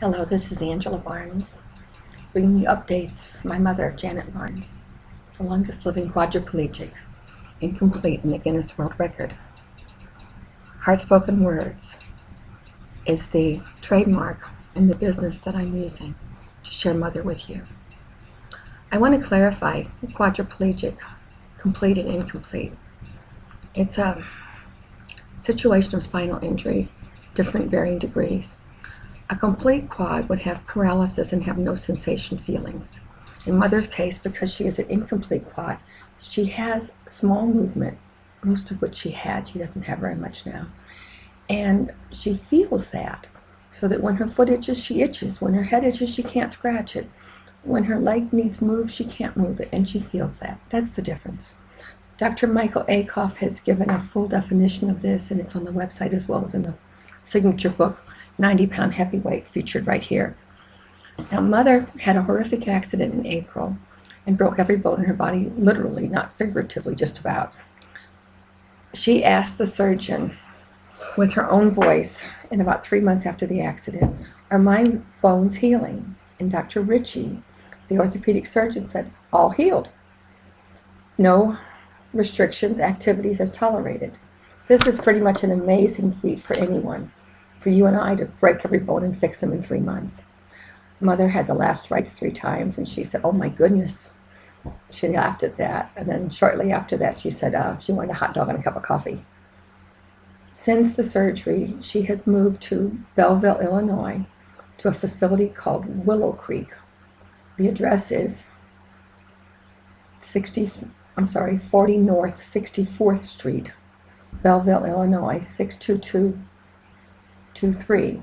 Hello, this is Angela Barnes, bringing you updates from my mother, Janet Barnes, the longest living quadriplegic, incomplete in the Guinness World Record. Heartspoken Words is the trademark in the business that I'm using to share mother with you. I want to clarify quadriplegic, complete and incomplete. It's a situation of spinal injury, different varying degrees. A complete quad would have paralysis and have no sensation feelings. In mother's case, because she is an incomplete quad, she has small movement, most of which she had. She doesn't have very much now. And she feels that, so that when her foot itches, she itches. When her head itches, she can't scratch it. When her leg needs moved, she can't move it, and she feels that. That's the difference. Dr. Michael Akoff has given a full definition of this, and it's on the website as well as in the signature book, 90-pound heavyweight, featured right here. Now, mother had a horrific accident in April and broke every bone in her body, literally, not figuratively, just about. She asked the surgeon with her own voice in about 3 months after the accident, "Are my bones healing?" And Dr. Ritchie, the orthopedic surgeon, said, "All healed. No restrictions, activities as tolerated." This is pretty much an amazing feat for anyone, for you and I to break every bone and fix them in 3 months. Mother had the last rites 3 times, and she said, "Oh my goodness." She laughed at that, and then shortly after that she said she wanted a hot dog and a cup of coffee. Since the surgery, she has moved to Belleville, Illinois, to a facility called Willow Creek. The address is 40 North 64th Street, Belleville, Illinois, 62223.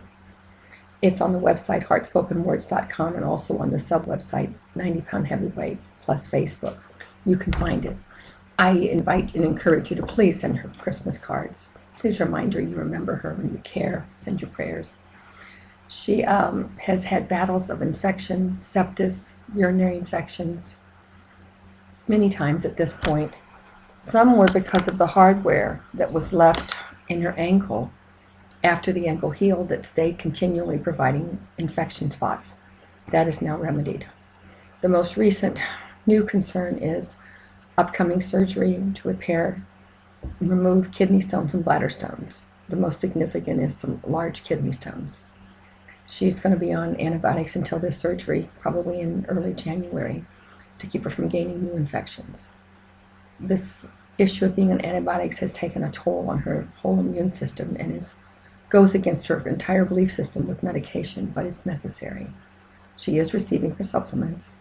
It's on the website heartspokenwords.com and also on the sub-website 90-pound heavyweight plus Facebook. You can find it. I invite and encourage you to please send her Christmas cards. Please remind her you remember her and you care. Send your prayers. She has had battles of infection, sepsis, urinary infections, many times at this point. Some were because of the hardware that was left in her ankle after the ankle healed that stayed continually providing infection spots. That is now remedied. The most recent new concern is upcoming surgery to repair and remove kidney stones and bladder stones. The most significant is some large kidney stones. She's going to be on antibiotics until this surgery, probably in early January, to keep her from gaining new infections. This issue of being on antibiotics has taken a toll on her whole immune system and goes against her entire belief system with medication, but it's necessary. She is receiving her supplements.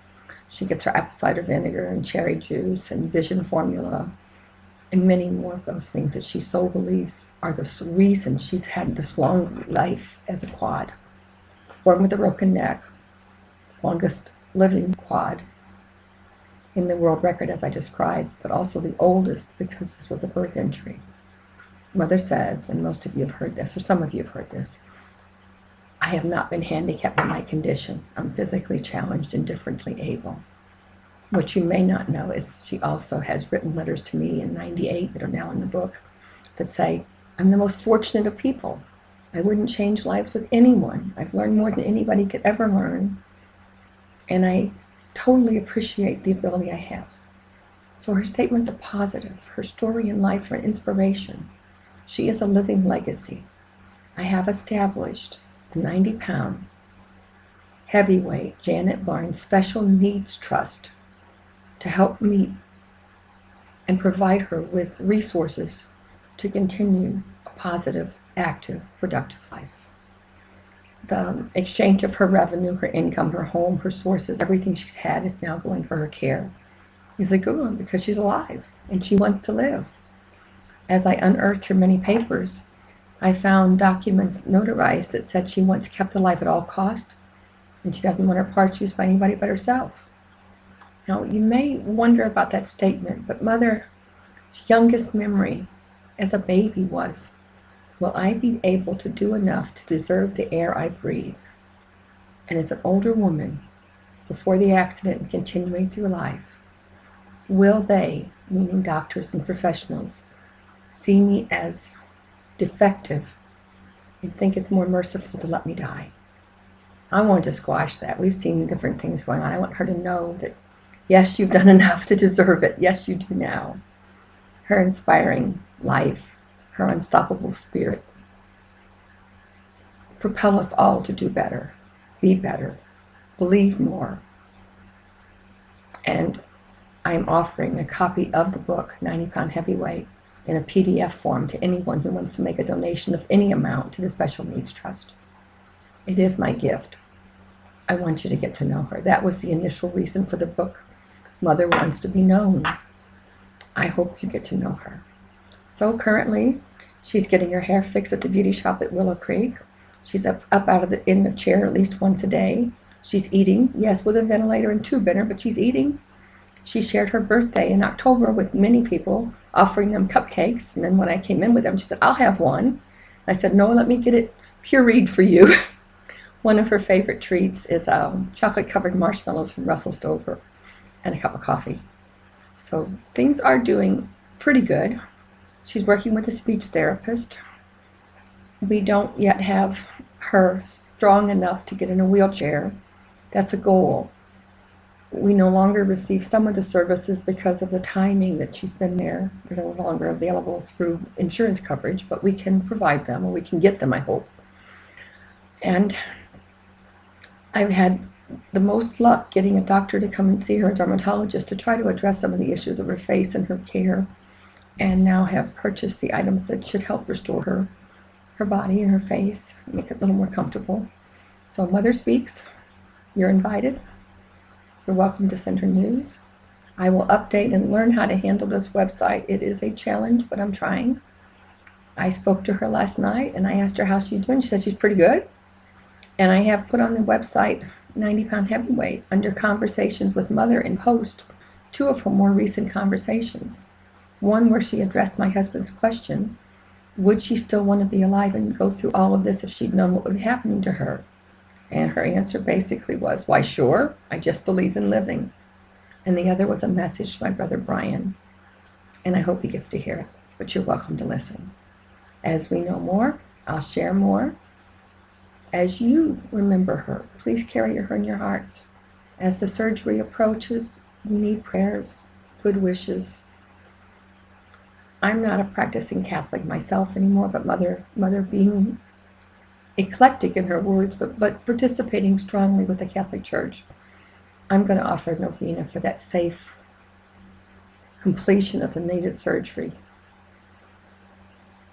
She gets her apple cider vinegar and cherry juice and vision formula and many more of those things that she so believes are the reason she's had this long life as a quad. Born with a broken neck, longest living quad in the world record as I described, but also the oldest because this was a birth injury. Mother says, and most of you have heard this, or some of you have heard this, "I have not been handicapped by my condition. I'm physically challenged and differently able." What you may not know is she also has written letters to me in '98 that are now in the book that say, "I'm the most fortunate of people. I wouldn't change lives with anyone. I've learned more than anybody could ever learn, and I totally appreciate the ability I have." So her statements are positive. Her story in life are an inspiration. She is a living legacy. I have established the 90-pound heavyweight Janet Barnes Special Needs Trust to help meet and provide her with resources to continue a positive, active, productive life. The exchange of her revenue, her income, her home, her sources, everything she's had is now going for her care. Is a good one because she's alive and she wants to live. As I unearthed her many papers, I found documents notarized that said she wants kept alive at all cost and she doesn't want her parts used by anybody but herself. Now, you may wonder about that statement, but Mother's youngest memory as a baby was, "Will I be able to do enough to deserve the air I breathe?" And as an older woman, before the accident and continuing through life, will they, meaning doctors and professionals, see me as defective and think it's more merciful to let me die? I wanted to squash that. We've seen different things going on. I want her to know that, yes, you've done enough to deserve it. Yes, you do now. Her inspiring life, her unstoppable spirit, propel us all to do better, be better, believe more. And I'm offering a copy of the book, 90-Pound Heavyweight, in a PDF form to anyone who wants to make a donation of any amount to the Special Needs Trust. It is my gift. I want you to get to know her. That was the initial reason for the book. Mother wants to be known. I hope you get to know her. So currently, she's getting her hair fixed at the beauty shop at Willow Creek. She's up in the chair at least once a day. She's eating, yes, with a ventilator and tube in her, but she's eating. She shared her birthday in October with many people, offering them cupcakes. And then when I came in with them, she said, I'll have one. I said, no, let me get it pureed for you. One of her favorite treats is chocolate-covered marshmallows from Russell Stover and a cup of coffee. So things are doing pretty good. She's working with a speech therapist. We don't yet have her strong enough to get in a wheelchair. That's a goal. We no longer receive some of the services because of the timing that she's been there. They're no longer available through insurance coverage, but we can provide them, or we can get them, I hope. And I've had the most luck getting a doctor to come and see her, a dermatologist, to try to address some of the issues of her face and her care, and now have purchased the items that should help restore her body and her face, make it a little more comfortable. So Mother Speaks, you're invited. You're welcome to send her news. I will update and learn how to handle this website. It is a challenge, but I'm trying. I spoke to her last night and I asked her how she's doing. She said she's pretty good. And I have put on the website 90-Pound Heavyweight under Conversations with Mother in post 2 of her more recent conversations. One where she addressed my husband's question, would she still want to be alive and go through all of this if she'd known what would be happening to her? And her answer basically was, why sure, I just believe in living. And the other was a message to my brother Brian. And I hope he gets to hear it, but you're welcome to listen. As we know more, I'll share more. As you remember her, please carry her in your hearts. As the surgery approaches, we need prayers, good wishes. I'm not a practicing Catholic myself anymore, but Mother being eclectic in her words, but participating strongly with the Catholic Church, I'm going to offer a novena for that safe completion of the needed surgery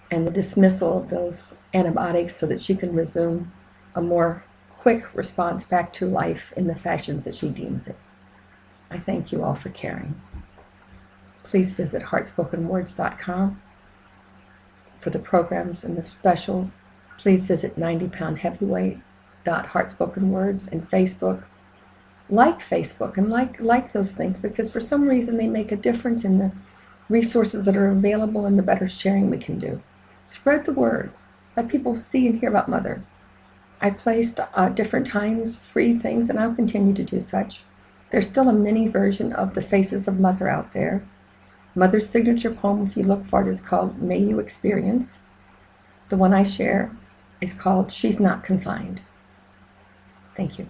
and the dismissal of those antibiotics so that she can resume a more quick response back to life in the fashions that she deems it. I thank you all for caring. Please visit heartspokenwords.com for the programs and the specials. Please visit 90poundheavyweight.heartspokenwords and Facebook. Like Facebook and like those things, because for some reason they make a difference in the resources that are available and the better sharing we can do. Spread the word. Let people see and hear about Mother. I placed different times free things, and I'll continue to do such. There's still a mini version of the Faces of Mother out there. Mother's signature poem, if you look for it, is called May You Experience. The one I share is called She's Not Confined. Thank you.